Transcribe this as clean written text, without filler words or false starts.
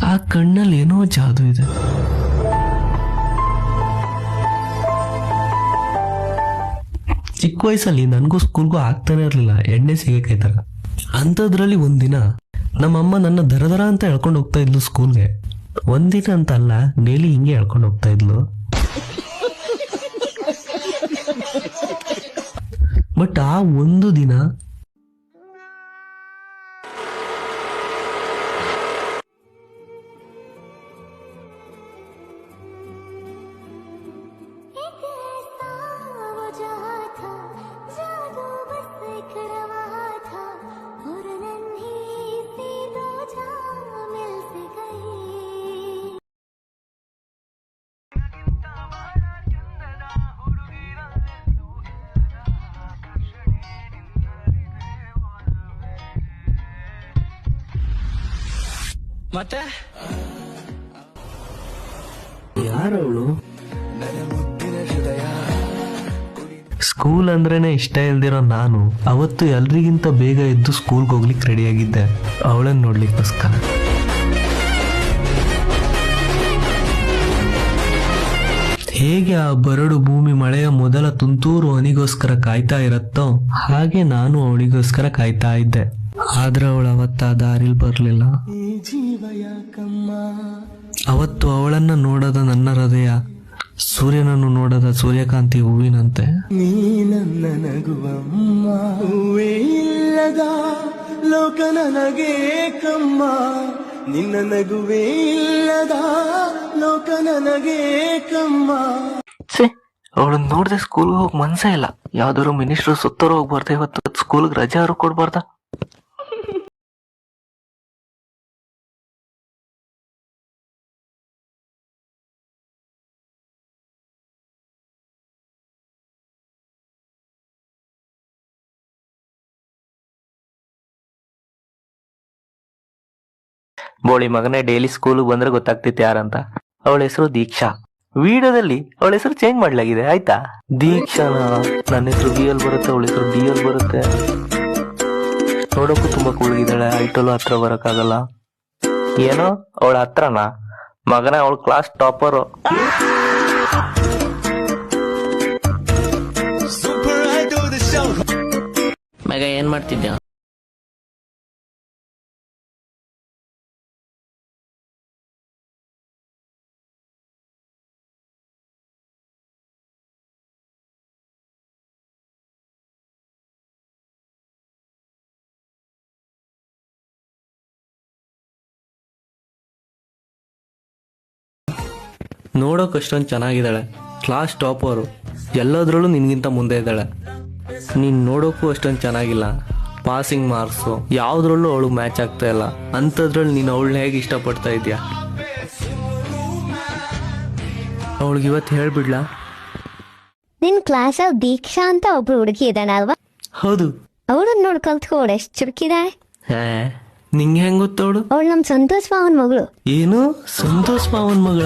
ಆ ಕಣ್ಣಲ್ಲಿ ಏನೋ ಜಾದು ಇದೆ. ಚಿಕ್ಕ ವಯಸ್ಸಲ್ಲಿ ನನಗೂ ಸ್ಕೂಲ್ಗೂ ಆಗ್ತಾನೆ ಇರಲಿಲ್ಲ, ಎಣ್ಣೆ ಸಿಗಕ್ಕಾಯ್ತಾರ. ಅಂಥದ್ರಲ್ಲಿ ಒಂದಿನ ನಮ್ಮಮ್ಮ ನನ್ನ ದರ ಅಂತ ಹೇಳ್ಕೊಂಡು ಹೋಗ್ತಾ ಇದ್ಲು ಸ್ಕೂಲ್ಗೆ. ಒಂದಿನ ಅಂತ ಅಲ್ಲ, ಡೈಲಿ ಹಿಂಗೆ ಹೇಳ್ಕೊಂಡು ಹೋಗ್ತಾ ಇದ್ಲು. ಬಟ್ ಆ ಒಂದು ದಿನ ಮತ್ತೆ ಯಾರವಳು? ಸ್ಕೂಲ್ ಅಂದ್ರೇನೆ ಇಷ್ಟ ಇಲ್ದಿರೋ ನಾನು ಅವತ್ತು ಎಲ್ರಿಗಿಂತ ಬೇಗ ಎದ್ದು ಸ್ಕೂಲ್ಗೆ ಹೋಗ್ಲಿಕ್ಕೆ ರೆಡಿಯಾಗಿದ್ದೆ, ಅವಳನ್ನ ನೋಡ್ಲಿಕ್ಕೋಸ್ಕರ. ಹೇಗೆ ಆ ಬರಡು ಭೂಮಿ ಮಳೆಯ ಮೊದಲ ತುಂತೂರು ಹನಿಗೋಸ್ಕರ ಕಾಯ್ತಾ ಇರತ್ತೋ ಹಾಗೆ ನಾನು ಅವಳಿಗೋಸ್ಕರ ಕಾಯ್ತಾ ಇದ್ದೆ. ಆದ್ರೆ ಅವಳು ಅವತ್ತ ಆ ದಾರಿಲ್ ಬರ್ಲಿಲ್ಲ. ಅವತ್ತು ಅವಳನ್ನ ನೋಡದ ನನ್ನ ಹೃದಯ ಸೂರ್ಯನನ್ನು ನೋಡದ ಸೂರ್ಯಕಾಂತಿ ಹೂವಿನಂತೆ. ನೀ ನನ್ನ ನಗುವಮ್ಮ, ಹೂವೇ ಇಲ್ಲದ ಲೋಕ ನನಗೆ ಕಮ್ಮ, ನಿನ್ನ ನಗುವೇ ಇಲ್ಲದ ಲೋಕ ನನಗೆ ಕಮ್ಮ. ಅವಳನ್ನ ನೋಡ್ದೆ ಸ್ಕೂಲ್ಗೆ ಹೋಗಿ ಮನ್ಸೇ ಇಲ್ಲ. ಯಾವ್ದಾದ್ರು ಮಿನಿಸ್ಟ್ರು ಸುತ್ತೋರು ಹೋಗ್ಬಾರ್ದ, ಇವತ್ತು ಸ್ಕೂಲ್ಗೆ ರಜೆ ಅವ್ರು ಕೊಡ್ಬಾರ್ದ? ಬೋಳಿ ಮಗನೇ, ಡೈಲಿ ಸ್ಕೂಲ್ ಬಂದ್ರೆ ಗೊತ್ತಾಗ್ತಿತ್ತು ಯಾರಂತ. ಅವಳ ಹೆಸರು ದೀಕ್ಷಾ. ವಿಡಿಯೋದಲ್ಲಿ ಅವಳ ಹೆಸರು ಚೇಂಜ್ ಮಾಡ್ಲಾಗಿದೆ, ಆಯ್ತಾ? ದೀಕ್ಷಾನ. ನನ್ನ ಹೆಸರು ಡಿ ಎಲ್ ಬರುತ್ತೆ, ಅವಳ ಹೆಸರು ಡಿ ಎಲ್ ಬರುತ್ತೆ. ನೋಡೋಕ್ಕೂ ತುಂಬಾ ಕೂಳಿಗಿದ್ದಾಳೆ, ಹೈಟಲ್ಲೂ ಹತ್ರ ಬರಕ್ಕಾಗಲ್ಲ. ಏನೋ ಅವಳ ಹತ್ರನಾ ಮಗನ, ಅವಳ ಕ್ಲಾಸ್ ಟಾಪರು. ಮಗ ಏನ್ ಮಾಡ್ತಿದ್ದೆ? ನೋಡೋಕೆ ಅಷ್ಟೊಂದು ಚೆನ್ನಾಗಿದ್ದಾಳೆ, ಕ್ಲಾಸ್ ಟಾಪರು, ಎಲ್ಲದರಲ್ಲೂ ನಿನ್ಗಿಂತ ಮುಂದೆ ಇದ್ದಾಳೆ. ನೀನ್ ನೋಡೋಕ್ಕೂ ಅಷ್ಟೊಂದು ಚೆನ್ನಾಗಿಲ್ಲ, ಪಾಸಿಂಗ್ ಮಾರ್ಕ್ಸು ಯಾವ್ದ್ರಲ್ಲೂ ಅವಳು ಮ್ಯಾಚ್ ಆಗ್ತಾ ಇಲ್ಲ. ಅಂಥದ್ರಲ್ಲಿ ನೀನು ಅವಳನ್ನ ಹೇಗೆ ಇಷ್ಟಪಡ್ತಾ ಇದೀಯಾ? ಅವಳಿಗೆ ಇವತ್ತು ಹೇಳ್ಬಿಡ್ಲಾ? ನಿನ್ ಕ್ಲಾಸಲ್ಲಿ ದೀಕ್ಷಾ ಅಂತ ಒಬ್ರು ಹುಡುಗಿ ಇದ್ದಾನೆ ಅಲ್ವಾ? ಹೌದು. ಅವಳನ್ನ ನೋಡಿ ಕಲ್ತ್ಕೊಡು, ಎಷ್ಟು ಚುರುಕಿದಾಳೆ. ನಿಂಗೆ ಹೆಂಗ್ ಗೊತ್ತವಳು? ಅವಳು ನಮ್ ಸಂತೋಷ್ ಮಾವನ್ ಮಗಳು. ಏನು ಸಂತೋಷ್ ಮಾವನ್ ಮಗಳ?